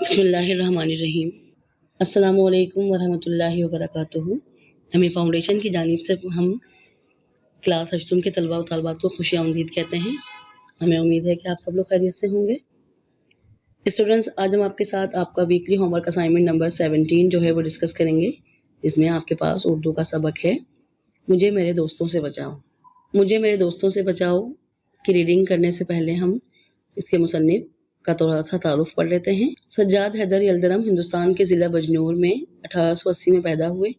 بسم اللہ الرحمن الرحیم۔ السلام علیکم ورحمۃ اللہ وبرکاتہ۔ ہمیں فاؤنڈیشن کی جانب سے ہم کلاس ہشتم کے طلباء و طالبات کو خوش آمدید کہتے ہیں۔ ہمیں امید ہے کہ آپ سب لوگ خیریت سے ہوں گے۔ اسٹوڈنٹس، آج ہم آپ کے ساتھ آپ کا weekly home work assignment number 17 جو ہے وہ ڈسکس کریں گے۔ اس میں آپ کے پاس اردو کا سبق ہے مجھے میرے دوستوں سے بچاؤ۔ مجھے میرے دوستوں سے بچاؤ کی ریڈنگ کرنے سے پہلے ہم اس کے مصنف کا تھوڑا سا تعارف پڑھ لیتے ہیں۔ سجاد حیدر یلدرم ہندوستان کے ضلع بجنور میں 1880 میں پیدا ہوئے۔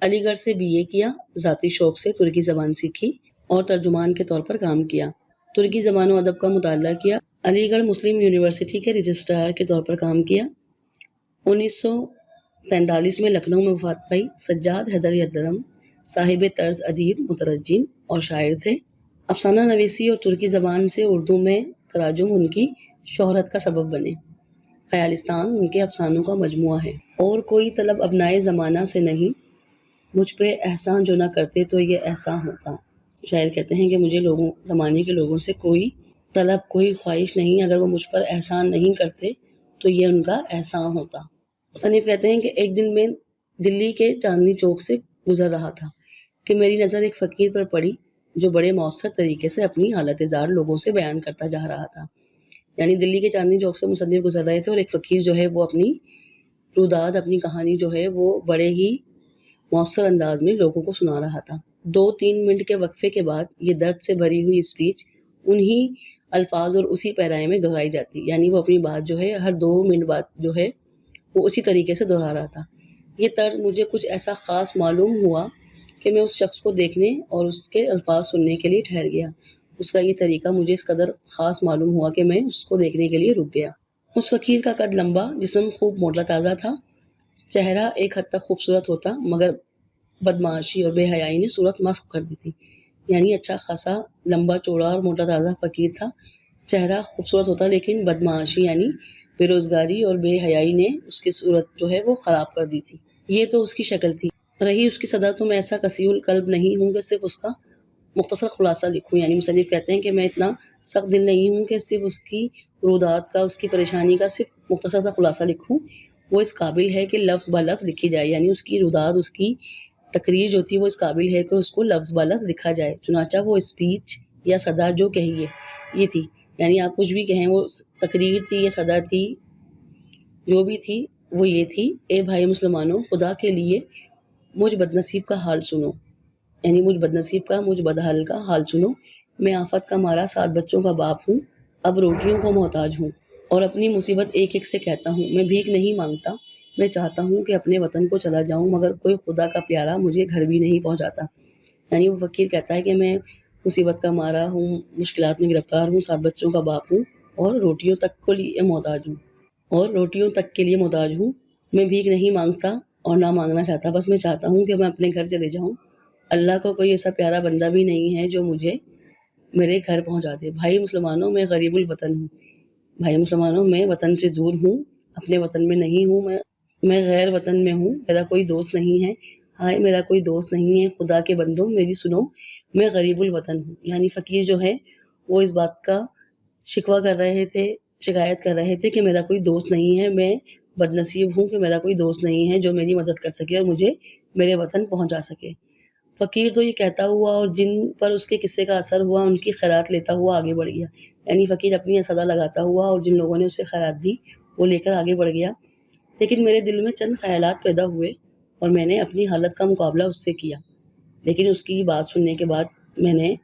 علی گڑھ سے BA کیا، ذاتی شوق سے ترکی زبان سیکھی اور ترجمان کے طور پر کام کیا۔ ترکی زبان و ادب کا مطالعہ کیا۔ علی گڑھ مسلم یونیورسٹی کے رجسٹرار کے طور پر کام کیا۔ 1943 میں لکھنؤ میں وفات پائی۔ سجاد حیدر یلدرم صاحب طرز ادیب، مترجم اور شاعر تھے۔ افسانہ نویسی اور ترکی زبان سے اردو میں تراجم ان کی شہرت کا سبب بنے۔ خیالستان ان کے افسانوں کا مجموعہ ہے۔ اور کوئی طلب ابنائے زمانہ سے نہیں، مجھ پہ احسان جو نہ کرتے تو یہ احسان ہوتا۔ شاعر کہتے ہیں کہ مجھے زمانے کے لوگوں سے کوئی طلب، کوئی خواہش نہیں، اگر وہ مجھ پر احسان نہیں کرتے تو یہ ان کا احسان ہوتا۔ مصنف کہتے ہیں کہ ایک دن میں دلی کے چاندنی چوک سے گزر رہا تھا کہ میری نظر ایک فقیر پر پڑی جو بڑے مؤثر طریقے سے اپنی حالت زار لوگوں سے بیان کرتا جا رہا تھا۔ یعنی دلی کے چاندنی چوک سے مصنف گزر رہے تھے اور ایک فقیر جو ہے وہ اپنی روداد، اپنی کہانی جو ہے وہ بڑے ہی مؤثر انداز میں لوگوں کو سنا رہا تھا۔ 2-3 منٹ کے وقفے کے بعد یہ درد سے بھری ہوئی اسپیچ انہی الفاظ اور اسی پیرائے میں دہرائی جاتی، یعنی وہ اپنی بات جو ہے ہر 2 منٹ بعد جو ہے وہ اسی طریقے سے دہرا رہا تھا۔ یہ طرز مجھے کچھ ایسا خاص معلوم ہوا کہ میں اس شخص کو دیکھنے اور اس کے الفاظ سننے کے لیے ٹھہر گیا۔ اس کا یہ طریقہ مجھے اس قدر خاص معلوم ہوا کہ میں اس کو دیکھنے کے لیے رک گیا۔ اس فقیر کا قد لمبا، جسم خوب موٹا تازہ تھا، چہرہ ایک حد تک خوبصورت ہوتا، مگر بدمعاشی اور بے حیائی نے صورت مسخ کر دی تھی۔ یعنی اچھا خاصا لمبا چوڑا اور موٹا تازہ فقیر تھا، چہرہ خوبصورت ہوتا، لیکن بدمعاشی یعنی بے روزگاری اور بے حیائی نے اس کی صورت جو ہے وہ خراب کر دی تھی۔ یہ تو اس کی شکل تھی، رہی اس کی صدا تو میں ایسا کثیر القلب نہیں ہوں کہ صرف اس کا مختصر خلاصہ لکھوں۔ یعنی مصنف کہتے ہیں کہ میں اتنا سخت دل نہیں ہوں کہ صرف اس کی رودات کا، اس کی پریشانی کا صرف مختصر سا خلاصہ لکھوں۔ وہ اس قابل ہے کہ لفظ بہ لفظ لکھی جائے، یعنی اس کی رودات، اس کی تقریر جو تھی وہ اس قابل ہے کہ اس کو لفظ بہ لفظ لکھا جائے۔ چنانچہ وہ اسپیچ یا صدا جو کہیے یہ تھی، یعنی آپ کچھ بھی کہیں، وہ تقریر تھی یا صدا تھی، جو بھی تھی وہ یہ تھی: اے بھائی مسلمانوں، خدا کے لیے مجھ بدنصیب کا حال سنو، یعنی مجھ بدنصیب کا، مجھ بدحال کا حال سنو۔ میں آفت کا مارا 7 بچوں کا باپ ہوں، اب روٹیوں کو محتاج ہوں اور اپنی مصیبت ایک ایک سے کہتا ہوں۔ میں بھیک نہیں مانگتا، میں چاہتا ہوں کہ اپنے وطن کو چلا جاؤں، مگر کوئی خدا کا پیارا مجھے گھر بھی نہیں پہنچاتا۔ یعنی وہ فقیر کہتا ہے کہ میں مصیبت کا مارا ہوں، مشکلات میں گرفتار ہوں، 7 بچوں کا باپ ہوں اور روٹیوں تک کے لیے محتاج ہوں۔ میں بھیک نہیں مانگتا اور نہ مانگنا چاہتا، بس میں چاہتا ہوں کہ میں اپنے گھر چلے جاؤں۔ اللہ کو کوئی ایسا پیارا بندہ بھی نہیں ہے جو مجھے میرے گھر پہنچا دے۔ بھائی مسلمانوں، میں غریب الوطن ہوں، بھائی مسلمانوں میں وطن سے دور ہوں، اپنے وطن میں نہیں ہوں، میں غیر وطن میں ہوں، میرا کوئی دوست نہیں ہے، ہائے میرا کوئی دوست نہیں ہے، خدا کے بندوں میری سنو، میں غریب الوطن ہوں۔ یعنی فقیر جو ہے وہ اس بات کا شکایت کر رہے تھے کہ میرا کوئی دوست نہیں ہے، میں بدنصیب ہوں کہ میرا کوئی دوست نہیں ہے جو میری مدد کر سکے اور مجھے میرے وطن پہنچا سکے۔ فقیر تو یہ کہتا ہوا اور جن پر اس کے قصے کا اثر ہوا ان کی خیرات لیتا ہوا آگے بڑھ گیا۔ یعنی فقیر اپنی صدا لگاتا ہوا اور جن لوگوں نے اسے خیرات دی وہ لے کر آگے بڑھ گیا۔ لیکن میرے دل میں چند خیالات پیدا ہوئے اور میں نے اپنی حالت کا مقابلہ اس سے کیا۔ لیکن اس کی بات سننے کے بعد میں نے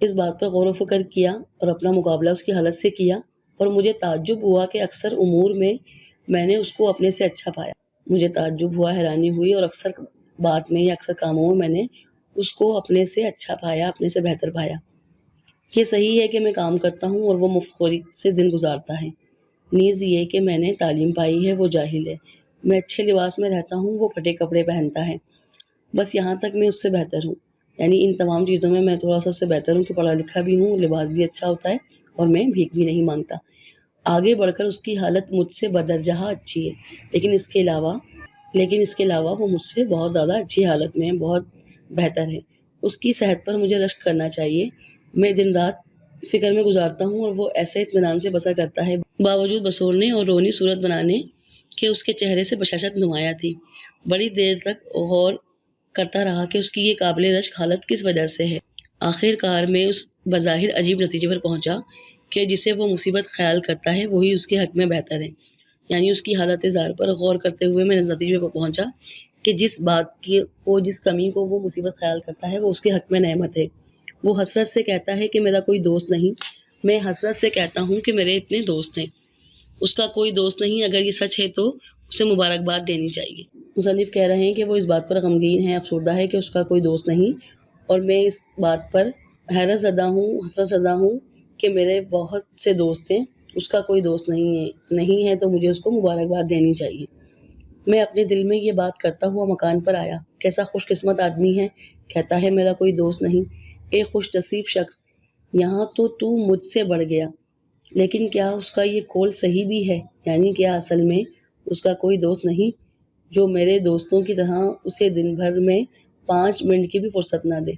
اس بات پر غور و فکر کیا اور اپنا مقابلہ اس کی حالت سے کیا، اور مجھے تعجب ہوا کہ اکثر امور میں نے اس کو اپنے سے اچھا پایا۔ مجھے تعجب ہوا، حیرانی ہوئی، اور اکثر بات میں یا اکثر کاموں میں نے اس کو اپنے سے اچھا پایا، اپنے سے بہتر پایا۔ یہ صحیح ہے کہ میں کام کرتا ہوں اور وہ مفت خوری سے دن گزارتا ہے، نیز یہ کہ میں نے تعلیم پائی ہے وہ جاہل ہے، میں اچھے لباس میں رہتا ہوں وہ پھٹے کپڑے پہنتا ہے، بس یہاں تک میں اس سے بہتر ہوں۔ یعنی ان تمام چیزوں میں تھوڑا سا اس سے بہتر ہوں کہ پڑھا لکھا بھی ہوں، لباس بھی اچھا ہوتا ہے اور میں بھیک بھی نہیں مانگتا۔ آگے بڑھ کر اس کی حالت مجھ سے بدرجہ اچھی ہے، لیکن اس کے علاوہ وہ مجھ سے بہت زیادہ اچھی حالت میں ہے، بہت بہتر ہے۔ اس کی صحت پر مجھے رشک کرنا چاہیے۔ میں دن رات فکر میں گزارتا ہوں اور وہ ایسے اطمینان سے بسر کرتا ہے، باوجود بسورنے اور رونی صورت بنانے کہ اس کے چہرے سے بشاشت نمایاں تھی۔ بڑی دیر تک غور کرتا رہا کہ اس کی یہ قابل رشک حالت کس وجہ سے ہے۔ آخر کار میں اس بظاہر عجیب نتیجے پر پہنچا کہ جسے وہ مصیبت خیال کرتا ہے وہی اس کے حق میں بہتر ہے۔ یعنی اس کی حالت زار پر غور کرتے ہوئے میں نتیجے پر پہنچا کہ جس کمی کو وہ مصیبت خیال کرتا ہے وہ اس کے حق میں نعمت ہے۔ وہ حسرت سے کہتا ہے کہ میرا کوئی دوست نہیں، میں حسرت سے کہتا ہوں کہ میرے اتنے دوست ہیں۔ اس کا کوئی دوست نہیں، اگر یہ سچ ہے تو اسے مبارکباد دینی چاہیے۔ مصنف کہہ رہے ہیں کہ وہ اس بات پر غمگین ہے، افسردہ ہے کہ اس کا کوئی دوست نہیں، اور میں اس بات پر حیرت زدہ ہوں، حسرت زدہ ہوں کہ میرے بہت سے دوست ہیں، اس کا کوئی دوست نہیں ہے تو مجھے اس کو مبارکباد دینی چاہیے۔ میں اپنے دل میں یہ بات کرتا ہوا مکان پر آیا۔ کیسا خوش قسمت آدمی ہے، کہتا ہے میرا کوئی دوست نہیں۔ اے خوش نصیب شخص، یہاں تو مجھ سے بڑھ گیا۔ لیکن کیا اس کا یہ قول صحیح بھی ہے؟ یعنی کیا اصل میں اس کا کوئی دوست نہیں جو میرے دوستوں کی طرح اسے دن بھر میں 5 منٹ کی بھی فرصت نہ دے؟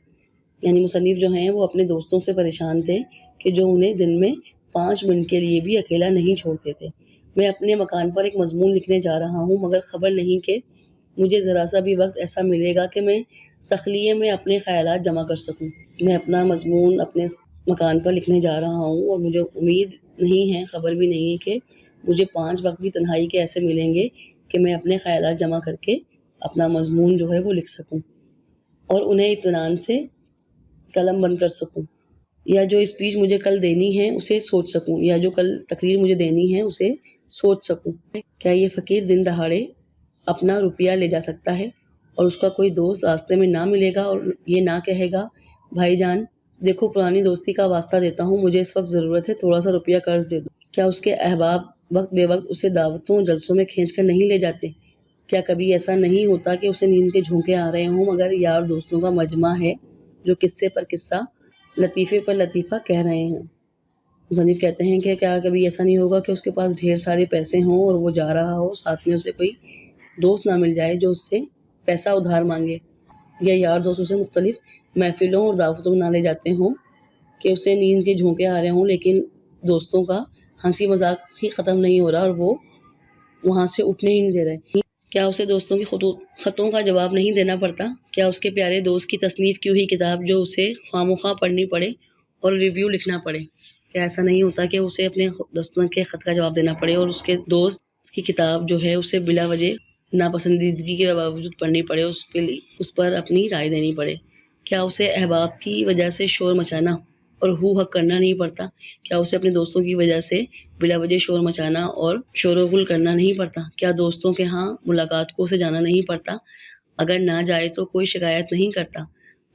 یعنی مصنف جو ہیں وہ اپنے دوستوں سے پریشان تھے کہ جو انہیں دن میں 5 منٹ کے لیے بھی اکیلا نہیں چھوڑتے تھے۔ میں اپنے مکان پر ایک مضمون لکھنے جا رہا ہوں، مگر خبر نہیں کہ مجھے ذرا سا بھی وقت ایسا ملے گا کہ میں تخلیے میں اپنے خیالات جمع کر سکوں۔ میں اپنا مضمون اپنے مکان پر لکھنے جا رہا ہوں اور مجھے امید نہیں ہے، خبر بھی نہیں ہے کہ مجھے 5 وقت بھی تنہائی کے ایسے ملیں گے کہ میں اپنے خیالات جمع کر کے اپنا مضمون جو ہے وہ لکھ سکوں اور انہیں اطمینان سے قلم بند کر سکوں، یا جو اسپیچ مجھے کل دینی ہے اسے سوچ سکوں، یا جو کل تقریر مجھے دینی ہے اسے سوچ سکوں۔ کیا یہ فقیر دن دہاڑے اپنا روپیہ لے جا سکتا ہے اور اس کا کوئی دوست راستے میں نہ ملے گا اور یہ نہ کہے گا بھائی جان دیکھو پرانی دوستی کا واسطہ دیتا ہوں، مجھے اس وقت ضرورت ہے، تھوڑا سا روپیہ قرض دے دو؟ کیا اس کے احباب وقت بے وقت اسے دعوتوں جلسوں میں کھینچ کر نہیں لے جاتے؟ کیا کبھی ایسا نہیں ہوتا کہ اسے نیند کے جھونکے آ رہے ہوں مگر یار دوستوں کا مجمع ہے جو قصے پر قصہ، لطیفے پر لطیفہ کہہ رہے ہیں؟ مصنف کہتے ہیں کہ کیا کبھی ایسا نہیں ہوگا کہ اس کے پاس ڈھیر سارے پیسے ہوں اور وہ جا رہا ہو، ساتھ میں اسے کوئی دوست نہ مل جائے جو اس سے پیسہ ادھار مانگے، یا یار دوست اسے مختلف محفلوں اور دعوتوں میں نہ لے جاتے ہوں کہ اسے نیند کے جھونکے آ رہے ہوں لیکن دوستوں کا ہنسی مذاق ہی ختم نہیں ہو رہا اور وہ وہاں سے اٹھنے ہی نہیں دے رہے؟ کیا اسے دوستوں کی خطوں کا جواب نہیں دینا پڑتا؟ کیا اس کے پیارے دوست کی تصنیف کی ہوئی کتاب جو اسے خواہ پڑھنی پڑے اور ریویو لکھنا پڑے؟ کیا ایسا نہیں ہوتا کہ اسے اپنے دوستوں کے خط کا جواب دینا پڑے اور اس کے دوست کی کتاب جو ہے اسے بلا وجہ ناپسندیدگی کے باوجود پڑھنی پڑے، اس پر اپنی رائے دینی پڑے؟ کیا اسے احباب کی وجہ سے شور مچانا اور ہو حق کرنا نہیں پڑتا؟ کیا اسے اپنے دوستوں کی وجہ سے بلا وجہ شور مچانا اور شور و غل کرنا نہیں پڑتا؟ کیا دوستوں کے ہاں ملاقات کو اسے جانا نہیں پڑتا؟ اگر نہ جائے تو کوئی شکایت نہیں کرتا؟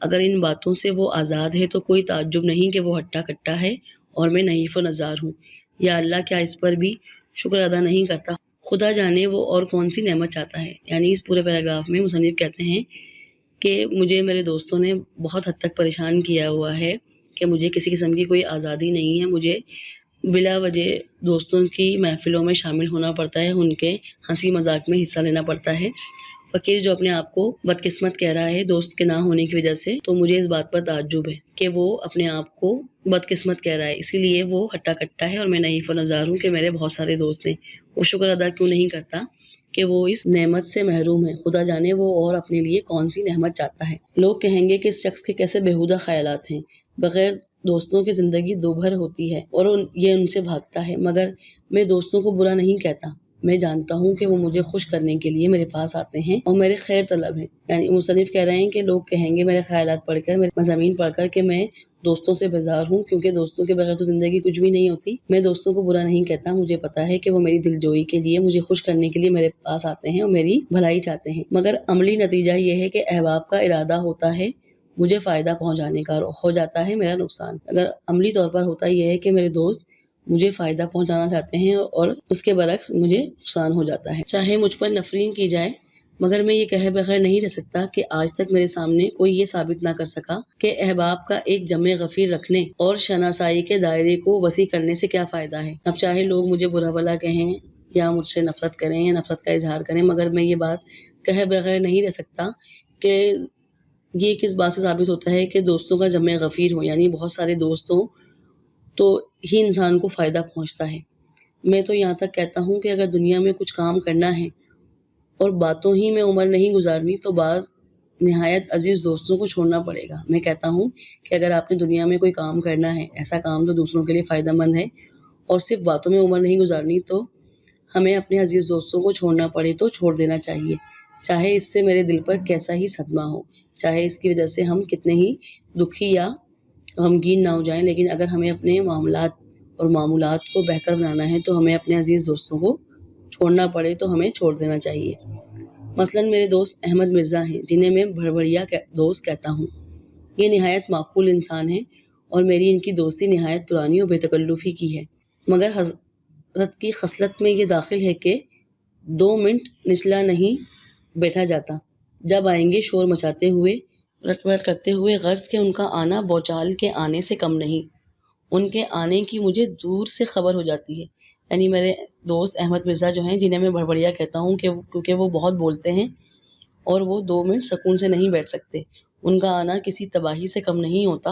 اگر ان باتوں سے وہ آزاد ہے تو کوئی تعجب نہیں کہ وہ ہٹا کٹا ہے اور میں نحیف و نزار ہوں۔ یا اللہ کیا اس پر بھی شکر ادا نہیں کرتا؟ خدا جانے وہ اور کون سی نعمت چاہتا ہے۔ یعنی اس پورے پیراگراف میں مصنف کہتے ہیں کہ مجھے میرے دوستوں نے بہت حد تک پریشان کیا ہوا ہے کہ مجھے کسی قسم کی کوئی آزادی نہیں ہے، مجھے بلا وجہ دوستوں کی محفلوں میں شامل ہونا پڑتا ہے، ان کے ہنسی مذاق میں حصہ لینا پڑتا ہے۔ فقیر جو اپنے آپ کو بدقسمت کہہ رہا ہے دوست کے نہ ہونے کی وجہ سے، تو مجھے اس بات پر تعجب ہے کہ وہ اپنے آپ کو بدقسمت کہہ رہا ہے، اسی لیے وہ ہٹا کٹا ہے اور میں نحیف و نزار ہوں کہ میرے بہت سارے دوست ہیں۔ وہ شکر ادا کیوں نہیں کرتا کہ وہ اس نعمت سے محروم ہے؟ خدا جانے وہ اور اپنے لیے کون سی نعمت چاہتا ہے۔ لوگ کہیں گے کہ اس شخص کے کیسے بیہودہ خیالات ہیں، بغیر دوستوں کی زندگی دوبھر ہوتی ہے اور یہ ان سے بھاگتا ہے، مگر میں دوستوں کو برا نہیں کہتا، میں جانتا ہوں کہ وہ مجھے خوش کرنے کے لیے میرے پاس آتے ہیں اور میرے خیر طلب ہیں۔ یعنی مصنف کہہ رہے ہیں کہ لوگ کہیں گے میرے خیالات پڑھ کر، میرے مضامین پڑھ کر کہ میں دوستوں سے بیزار ہوں، کیونکہ دوستوں کے بغیر تو زندگی کچھ بھی نہیں ہوتی۔ میں دوستوں کو برا نہیں کہتا، مجھے پتا ہے کہ وہ میری دل جوئی کے لیے، مجھے خوش کرنے کے لیے میرے پاس آتے ہیں اور میری بھلائی چاہتے ہیں، مگر عملی نتیجہ یہ ہے کہ احباب کا ارادہ ہوتا ہے مجھے فائدہ پہنچانے کا، ہو جاتا ہے میرا نقصان۔ اگر عملی طور پر ہوتا یہ ہے کہ میرے دوست مجھے فائدہ پہنچانا چاہتے ہیں اور اس کے برعکس مجھے نقصان ہو جاتا ہے، چاہے مجھ پر نفرین کی جائے، مگر میں یہ کہے بغیر نہیں رہ سکتا کہ آج تک میرے سامنے کوئی یہ ثابت نہ کر سکا کہ احباب کا ایک جمع غفیر رکھنے اور شناسائی کے دائرے کو وسیع کرنے سے کیا فائدہ ہے۔ اب چاہے لوگ مجھے برا بھلا کہیں یا مجھ سے نفرت کریں یا نفرت کا اظہار کریں، مگر میں یہ بات کہے بغیر نہیں رہ سکتا کہ یہ کس بات سے ثابت ہوتا ہے کہ دوستوں کا جمع غفیر ہو، یعنی بہت سارے دوست ہوں تو ہی انسان کو فائدہ پہنچتا ہے۔ میں تو یہاں تک کہتا ہوں کہ اگر دنیا میں کچھ کام کرنا ہے اور باتوں ہی میں عمر نہیں گزارنی تو بعض نہایت عزیز دوستوں کو چھوڑنا پڑے گا۔ میں کہتا ہوں کہ اگر آپ نے دنیا میں کوئی کام کرنا ہے، ایسا کام جو دوسروں کے لیے فائدہ مند ہے اور صرف باتوں میں عمر نہیں گزارنی، تو ہمیں اپنے عزیز دوستوں کو چھوڑنا پڑے تو چھوڑ دینا چاہیے، چاہے اس سے میرے دل پر کیسا ہی صدمہ ہو، چاہے اس کی وجہ سے ہم کتنے ہی دکھی یا غمگین نہ ہو جائیں، لیکن اگر ہمیں اپنے معاملات اور معمولات کو بہتر بنانا ہے تو ہمیں اپنے عزیز دوستوں کو چھوڑنا پڑے تو ہمیں چھوڑ دینا چاہیے۔ مثلاً میرے دوست احمد مرزا ہیں، جنہیں میں بھڑبڑیا دوست کہتا ہوں۔ یہ نہایت معقول انسان ہیں اور میری ان کی دوستی نہایت پرانی اور بے تکلفی کی ہے، مگر حضرت کی خصلت میں یہ داخل ہے کہ 2 منٹ نچلا نہیں بیٹھا جاتا، جب آئیں گے شور مچاتے ہوئے، رٹ پٹ کرتے ہوئے، غرض کہ ان کا آنا بوچال کے آنے سے کم نہیں۔ ان کے آنے کی مجھے دور سے خبر ہو جاتی ہے۔ یعنی میرے دوست احمد مرزا جو ہیں، جنہیں میں بھڑبڑیا کہتا ہوں کیونکہ وہ بہت بولتے ہیں اور وہ 2 منٹ سکون سے نہیں بیٹھ سکتے، ان کا آنا کسی تباہی سے کم نہیں ہوتا۔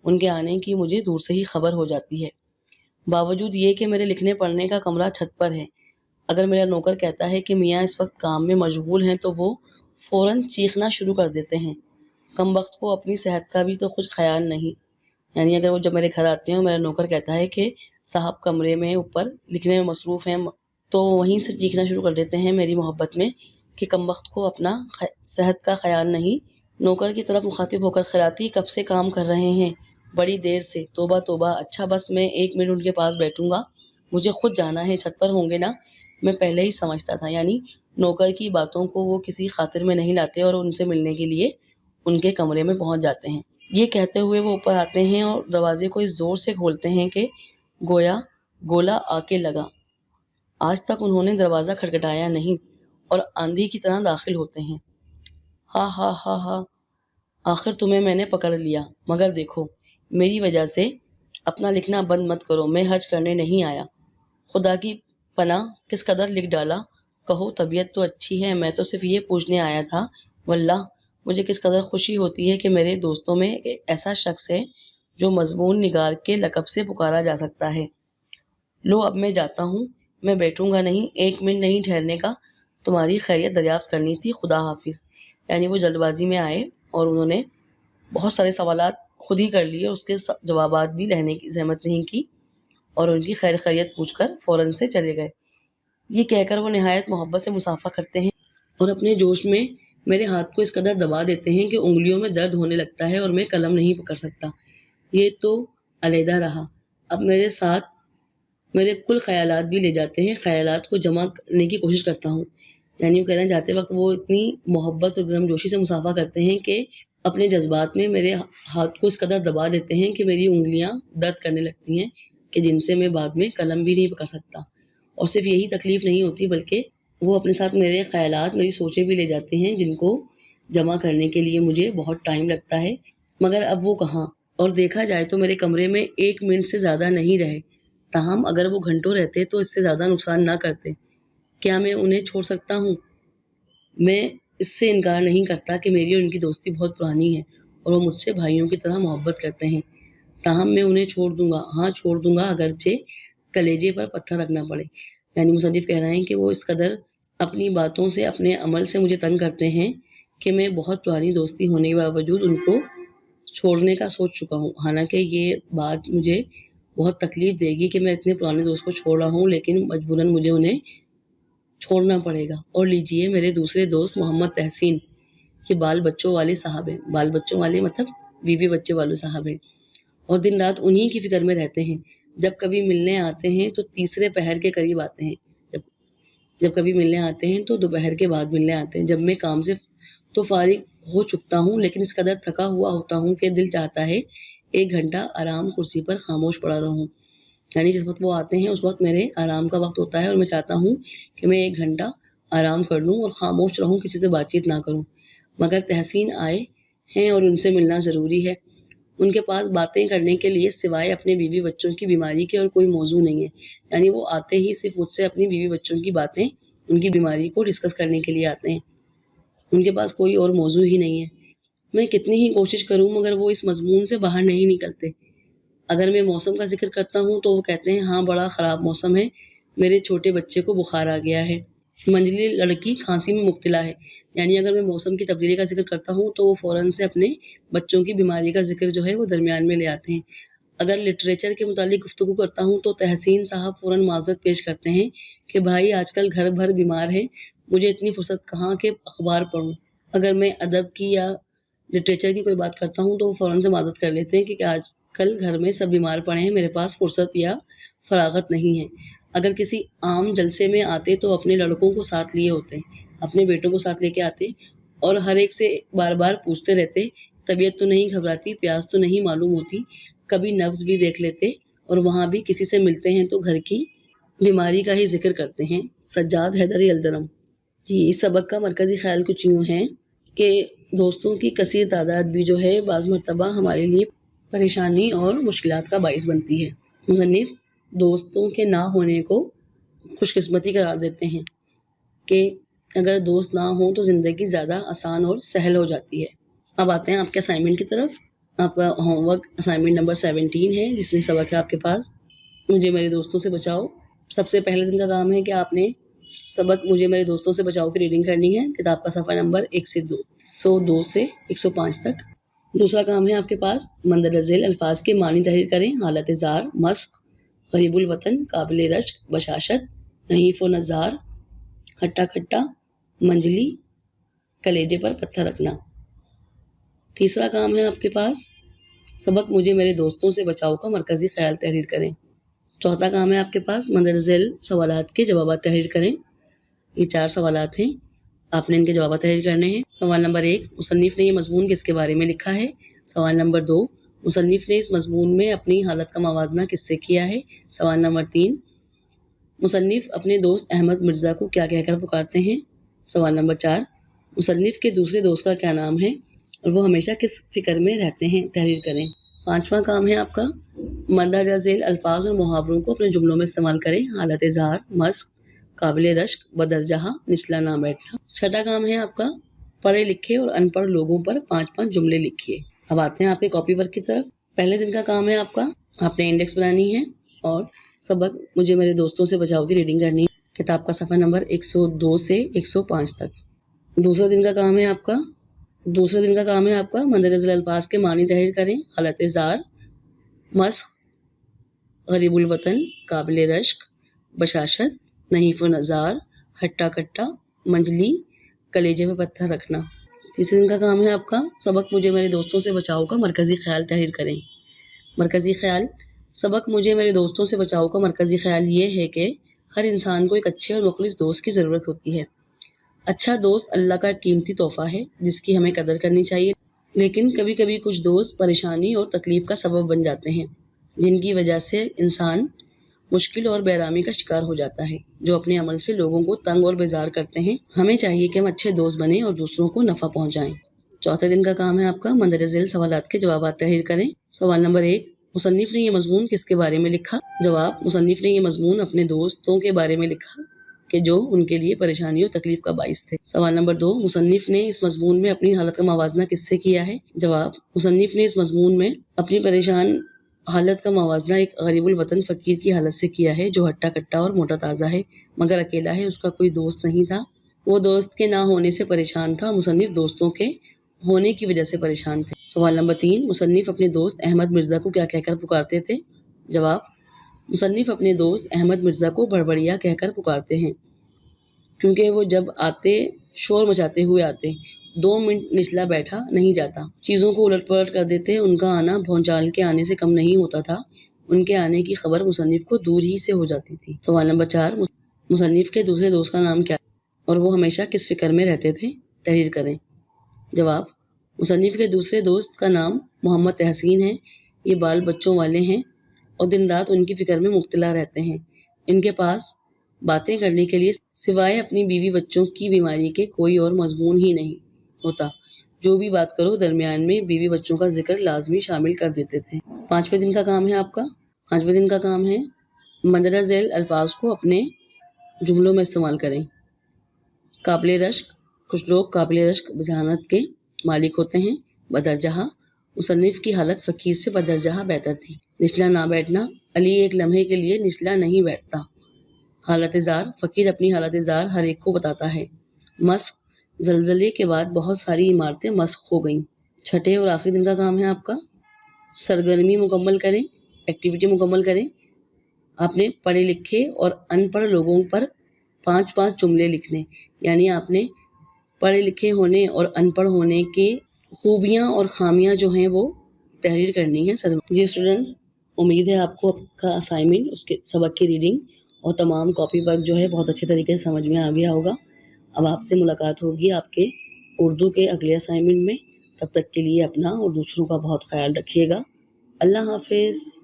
ان کے آنے کی مجھے دور سے ہی خبر ہو جاتی ہے، باوجود یہ کہ میرے لکھنے پڑھنے کا کمرہ چھت پر ہے۔ اگر میرا نوکر کہتا ہے کہ میاں اس وقت کام میں مشغول ہیں تو وہ فوراً چیخنا شروع کر دیتے ہیں۔ کم وقت کو اپنی صحت کا بھی تو کچھ خیال نہیں۔ یعنی اگر وہ جب میرے گھر آتے ہیں اور میرا نوکر کہتا ہے کہ صاحب کمرے میں اوپر لکھنے میں مصروف ہیں، تو وہیں سے چیخنا شروع کر دیتے ہیں میری محبت میں کہ کم وقت کو اپنا صحت کا خیال نہیں۔ نوکر کی طرف مخاطب ہو کر خیراتی کب سے کام کر رہے ہیں؟ بڑی دیر سے۔ توبہ توبہ، اچھا بس میں 1 منٹ ان کے پاس بیٹھوں گا، مجھے خود جانا ہے، چھت پر ہوں گے نا؟ میں پہلے ہی سمجھتا تھا۔ یعنی نوکر کی باتوں کو وہ کسی خاطر میں نہیں لاتے اور ان سے ملنے کے لیے ان کے کمرے میں پہنچ جاتے ہیں۔ یہ کہتے ہوئے وہ اوپر آتے ہیں اور دروازے کو اس زور سے کھولتے ہیں کہ گویا گولا آ کے لگا۔ آج تک انہوں نے دروازہ کھٹکھٹایا نہیں اور آندھی کی طرح داخل ہوتے ہیں۔ ہا ہا ہا ہا، آخر تمہیں میں نے پکڑ لیا، مگر دیکھو میری وجہ سے اپنا لکھنا بند مت کرو، میں حج کرنے نہیں آیا۔ خدا کی پناہ کس قدر لکھ ڈالا، کہو طبیعت تو اچھی ہے، میں تو صرف یہ پوچھنے آیا تھا۔ واللہ مجھے کس قدر خوشی ہوتی ہے کہ میرے دوستوں میں ایک ایسا شخص ہے جو مضمون نگار کے لقب سے پکارا جا سکتا ہے۔ لو اب میں جاتا ہوں، میں بیٹھوں گا نہیں، 1 منٹ نہیں ٹھہرنے کا، تمہاری خیریت دریافت کرنی تھی، خدا حافظ۔ یعنی وہ جلد بازی میں آئے اور انہوں نے بہت سارے سوالات خود ہی کر لیے، اس کے جوابات بھی لینے کی زحمت نہیں کی اور ان کی خیر خیریت پوچھ کر فوراً سے چلے گئے۔ یہ کہہ کر وہ نہایت محبت سے مصافحہ کرتے ہیں اور اپنے جوش میں میرے ہاتھ کو اس قدر دبا دیتے ہیں کہ انگلیوں میں درد ہونے لگتا ہے اور میں قلم نہیں پکڑ سکتا۔ یہ تو علیحدہ رہا، اب میرے ساتھ میرے کل خیالات بھی لے جاتے ہیں، خیالات کو جمع کرنے کی کوشش کرتا ہوں۔ یعنی وہ کہنا جاتے وقت وہ اتنی محبت اور گرمجوشی سے مصافحہ کرتے ہیں کہ اپنے جذبات میں میرے ہاتھ کو اس قدر دبا دیتے ہیں کہ میری انگلیاں درد کرنے لگتی ہیں کہ جن سے میں بعد میں قلم بھی نہیں پکڑ سکتا۔ اور صرف یہی تکلیف نہیں ہوتی بلکہ وہ اپنے ساتھ میرے خیالات، میری سوچیں بھی لے جاتے ہیں جن کو جمع کرنے کے لیے مجھے بہت ٹائم لگتا ہے، مگر اب وہ کہاں، اور دیکھا جائے تو میرے کمرے میں 1 منٹ سے زیادہ نہیں رہے۔ تاہم اگر وہ گھنٹوں رہتے تو اس سے زیادہ نقصان نہ کرتے۔ کیا میں انہیں چھوڑ سکتا ہوں؟ میں اس سے انکار نہیں کرتا کہ میری اور ان کی دوستی بہت پرانی ہے اور وہ مجھ سے بھائیوں کی طرح محبت کرتے ہیں، تاہم میں انہیں چھوڑ دوں گا، ہاں چھوڑ دوں گا، اگرچہ کلیجے پر پتھر رکھنا پڑے۔ یعنی مصنف کہہ رہے ہیں کہ وہ اس قدر اپنی باتوں سے، اپنے عمل سے مجھے تنگ کرتے ہیں کہ میں بہت پرانی دوستی ہونے کے باوجود ان کو چھوڑنے کا سوچ چکا ہوں۔ حالانکہ یہ بات مجھے بہت تکلیف دے گی کہ میں اتنے پرانے دوست کو چھوڑ رہا ہوں، لیکن مجبوراً مجھے انہیں چھوڑنا پڑے گا۔ اور لیجئے میرے دوسرے دوست محمد تحسین، یہ بال بچوں والے صاحب ہیں، بال بچوں والے مطلب بیوی بچے والے صاحب ہیں، اور دن رات انہی کی فکر میں رہتے ہیں۔ جب کبھی ملنے آتے ہیں تو تیسرے پہر کے قریب آتے ہیں، جب کبھی ملنے آتے ہیں تو دوپہر کے بعد ملنے آتے ہیں، جب میں کام سے تو فارغ ہو چکتا ہوں لیکن اس قدر تھکا ہوا ہوتا ہوں کہ دل چاہتا ہے 1 گھنٹہ آرام کرسی پر خاموش پڑا رہوں۔ یعنی جس وقت وہ آتے ہیں اس وقت میرے آرام کا وقت ہوتا ہے اور میں چاہتا ہوں کہ میں 1 گھنٹہ آرام کر لوں اور خاموش رہوں، کسی سے بات چیت نہ کروں، مگر تحسین آئے ہیں اور ان سے ملنا ضروری ہے۔ ان کے پاس باتیں کرنے کے لیے سوائے اپنے بیوی بچوں کی بیماری کے اور کوئی موضوع نہیں ہے۔ یعنی وہ آتے ہی صرف مجھ سے اپنی بیوی بچوں کی باتیں، ان کی بیماری کو ڈسکس کرنے کے لیے آتے ہیں، ان کے پاس کوئی اور موضوع ہی نہیں ہے۔ میں کتنی ہی کوشش کروں مگر وہ اس مضمون سے باہر نہیں نکلتے۔ اگر میں موسم کا ذکر کرتا ہوں تو وہ کہتے ہیں ہاں بڑا خراب موسم ہے، میرے چھوٹے بچے کو بخار آ گیا ہے، منجلی لڑکی کھانسی میں مبتلا ہے۔ یعنی اگر میں موسم کی تبدیلی کا ذکر کرتا ہوں تو وہ فوراً سے اپنے بچوں کی بیماری کا ذکر جو ہے وہ درمیان میں لے آتے ہیں۔ اگر لٹریچر کے متعلق گفتگو کرتا ہوں تو تحسین صاحب فوراً معذرت پیش کرتے ہیں کہ بھائی آج کل گھر بھر بیمار ہے، مجھے اتنی فرصت کہاں کہ اخبار پڑھوں۔ اگر میں ادب کی یا لٹریچر کی کوئی بات کرتا ہوں تو وہ فوراً سے معذرت کر لیتے ہیں کہ آج کل گھر میں سب بیمار پڑے ہیں، میرے پاس فرصت یا فراغت نہیں ہے۔ اگر کسی عام جلسے میں آتے تو اپنے لڑکوں کو ساتھ لیے ہوتے، اپنے بیٹوں کو ساتھ لے کے آتے اور ہر ایک سے بار بار پوچھتے رہتے، طبیعت تو نہیں گھبراتی، پیاس تو نہیں معلوم ہوتی، کبھی نبض بھی دیکھ لیتے، اور وہاں بھی کسی سے ملتے ہیں تو گھر کی بیماری کا ہی ذکر کرتے ہیں۔ سجاد حیدر یلدرم۔ جی، اس سبق کا مرکزی خیال کچھ یوں ہے کہ دوستوں کی کثیر تعداد بھی جو ہے بعض مرتبہ ہمارے لیے پریشانی اور مشکلات کا باعث بنتی ہے۔ مصنف دوستوں کے نہ ہونے کو خوش قسمتی قرار دیتے ہیں کہ اگر دوست نہ ہوں تو زندگی زیادہ آسان اور سہل ہو جاتی ہے۔ اب آتے ہیں آپ کے اسائنمنٹ کی طرف۔ آپ کا ہوم ورک اسائنمنٹ نمبر 17 ہے، جس میں سبق ہے آپ کے پاس مجھے میرے دوستوں سے بچاؤ۔ سب سے پہلے دن کا کام ہے کہ آپ نے سبق مجھے میرے دوستوں سے بچاؤ کی ریڈنگ کرنی ہے، کتاب کا صفحہ نمبر 102 سے 105 تک۔ دوسرا کام ہے آپ کے پاس مندرجہ ذیل الفاظ کے معنی تحریر کریں۔ حالت زار، مسخ، غریب الوطن، قابل رشک، بشاشت، نحیف و نزار، ہٹا کھٹا، منجلی، کلیجے پر پتھر رکھنا۔ تیسرا کام ہے آپ کے پاس سبق مجھے میرے دوستوں سے بچاؤ کا مرکزی خیال تحریر کریں۔ چوتھا کام ہے آپ کے پاس مندرجہ ذیل سوالات کے جوابات تحریر کریں۔ یہ 4 سوالات ہیں، آپ نے ان کے جوابات تحریر کرنے ہیں۔ سوال نمبر 1، مصنف نے یہ مضمون کس کے بارے میں لکھا ہے؟ سوال نمبر 2، مصنف نے اس مضمون میں اپنی حالت کا موازنہ کس سے کیا ہے؟ سوال نمبر 3، مصنف اپنے دوست احمد مرزا کو کیا کہہ کر پکارتے ہیں؟ سوال نمبر 4، مصنف کے دوسرے دوست کا کیا نام ہے اور وہ ہمیشہ کس فکر میں رہتے ہیں؟ تحریر کریں۔ پانچواں کام ہے آپ کا مندرجہ ذیل الفاظ اور محاوروں کو اپنے جملوں میں استعمال کریں۔ حالت زار، مسخ، قابل رشک، بدرجہ، نچلا نہ بیٹھنا۔ چھٹا کام ہے آپ کا پڑھے لکھے اور ان پڑھ لوگوں پر 5 جملے لکھیے۔ اب آتے ہیں آپ کے کاپی ورک کی طرف۔ پہلے دن کا کام ہے آپ کا آپ نے انڈیکس بنانی ہے اور سبق مجھے میرے دوستوں سے بچاؤ کی ریڈنگ کرنی ہے، کتاب کا صفحہ نمبر 102 سے 105 تک۔ دوسرے دن کا کام ہے آپ کا مندرجہ ذیل الفاظ کے معنی تحریر کریں۔ حالت زار، مسخ، غریب الوطن، قابل رشک، بشاشت، نحیف و نزار، ہٹا کٹا، منجلی، کلیجے پہ پتھر رکھنا۔ تیسرے دن کا کام ہے آپ کا سبق مجھے میرے دوستوں سے بچاؤ کا مرکزی خیال تحریر کریں۔ مرکزی خیال سبق مجھے میرے دوستوں سے بچاؤ کا مرکزی خیال یہ ہے کہ ہر انسان کو ایک اچھے اور مخلص دوست کی ضرورت ہوتی ہے۔ اچھا دوست اللہ کا ایک قیمتی تحفہ ہے جس کی ہمیں قدر کرنی چاہیے، لیکن کبھی کبھی کچھ دوست پریشانی اور تکلیف کا سبب بن جاتے ہیں، جن کی وجہ سے انسان مشکل اور بےآرامی کا شکار ہو جاتا ہے، جو اپنے عمل سے لوگوں کو تنگ اور بیزار کرتے ہیں۔ ہمیں چاہیے کہ ہم اچھے دوست بنیں اور دوسروں کو نفع پہنچائیں۔ چوتھے دن کا کام ہے آپ کا مندرجہ ذیل سوالات کے جوابات تحریر کریں۔ سوال نمبر 1، مصنف نے یہ مضمون کس کے بارے میں لکھا؟ جواب، مصنف نے یہ مضمون اپنے دوستوں کے بارے میں لکھا کہ جو ان کے لیے پریشانی اور تکلیف کا باعث تھے۔ سوال نمبر 2، مصنف نے اس مضمون میں اپنی حالت کا موازنہ کس سے کیا ہے؟ جواب، مصنف نے اس مضمون میں اپنی پریشان حالت کا موازنہ ایک غریب الوطن فقیر کی حالت سے کیا ہے جو ہٹا کٹا اور موٹا تازہ ہے، مگر اکیلا ہے، اس کا کوئی دوست نہیں تھا، وہ دوست کے نہ ہونے سے پریشان تھا، مصنف دوستوں کے ہونے کی وجہ سے پریشان تھے۔ سوال نمبر 3، مصنف اپنے دوست احمد مرزا کو کیا کہہ کر پکارتے تھے؟ جواب، مصنف اپنے دوست احمد مرزا کو بڑبڑیا کہہ کر پکارتے ہیں کیونکہ وہ جب آتے شور مچاتے ہوئے آتے، 2 منٹ نچلا بیٹھا نہیں جاتا، چیزوں کو الٹ پلٹ کر دیتے، ان کا آنا بھونچال کے آنے سے کم نہیں ہوتا تھا، ان کے آنے کی خبر مصنف کو دور ہی سے ہو جاتی تھی۔ سوال نمبر 4، مصنف کے دوسرے دوست کا نام کیا اور وہ ہمیشہ کس فکر میں رہتے تھے؟ تحریر کریں۔ جواب، مصنف کے دوسرے دوست کا نام محمد تحسین ہے، یہ بال بچوں والے ہیں اور دن رات ان کی فکر میں مبتلا رہتے ہیں، ان کے پاس باتیں کرنے کے لیے سوائے اپنی بیوی بچوں کی بیماری کے کوئی اور مضمون ہی نہیں ہوتا، جو بھی بات کرو درمیان میں بیوی بچوں کا ذکر لازمی شامل کر دیتے تھے۔ پانچویں دن کا کام ہے مندرجہ ذیل الفاظ کو اپنے جملوں میں استعمال کریں۔ قابل رشک، کچھ لوگ قابل رشک ذہانت کے مالک ہوتے ہیں۔ بدرجہ، مصنف کی حالت فقیر سے بدرجہ بہتر تھی۔ نچلا نہ بیٹھنا، علی ایک لمحے کے لیے نچلا نہیں بیٹھتا۔ حالت زار، فقیر اپنی حالت زار ہر ایک کو بتاتا ہے۔ مسخ، زلزلے کے بعد بہت ساری عمارتیں مسخ ہو گئیں۔ چھٹے اور آخری دن کا کام ہے آپ کا سرگرمی مکمل کریں، ایکٹیویٹی مکمل کریں۔ آپ نے پڑھے لکھے اور ان پڑھ لوگوں پر 5 جملے لکھنے، یعنی آپ نے پڑھے لکھے ہونے اور ان پڑھ ہونے کے خوبیاں اور خامیاں جو ہیں وہ تحریر کرنی ہے۔ جی اسٹوڈنٹس، امید ہے آپ کو آپ کا اسائنمنٹ، اس کے سبق کی ریڈنگ اور تمام کاپی ورک جو ہے بہت اچھے طریقے سے سمجھ میں آ گیا ہوگا۔ اب آپ سے ملاقات ہوگی آپ کے اردو کے اگلے اسائنمنٹ میں۔ تب تک کے لیے اپنا اور دوسروں کا بہت خیال رکھیے گا۔ اللہ حافظ۔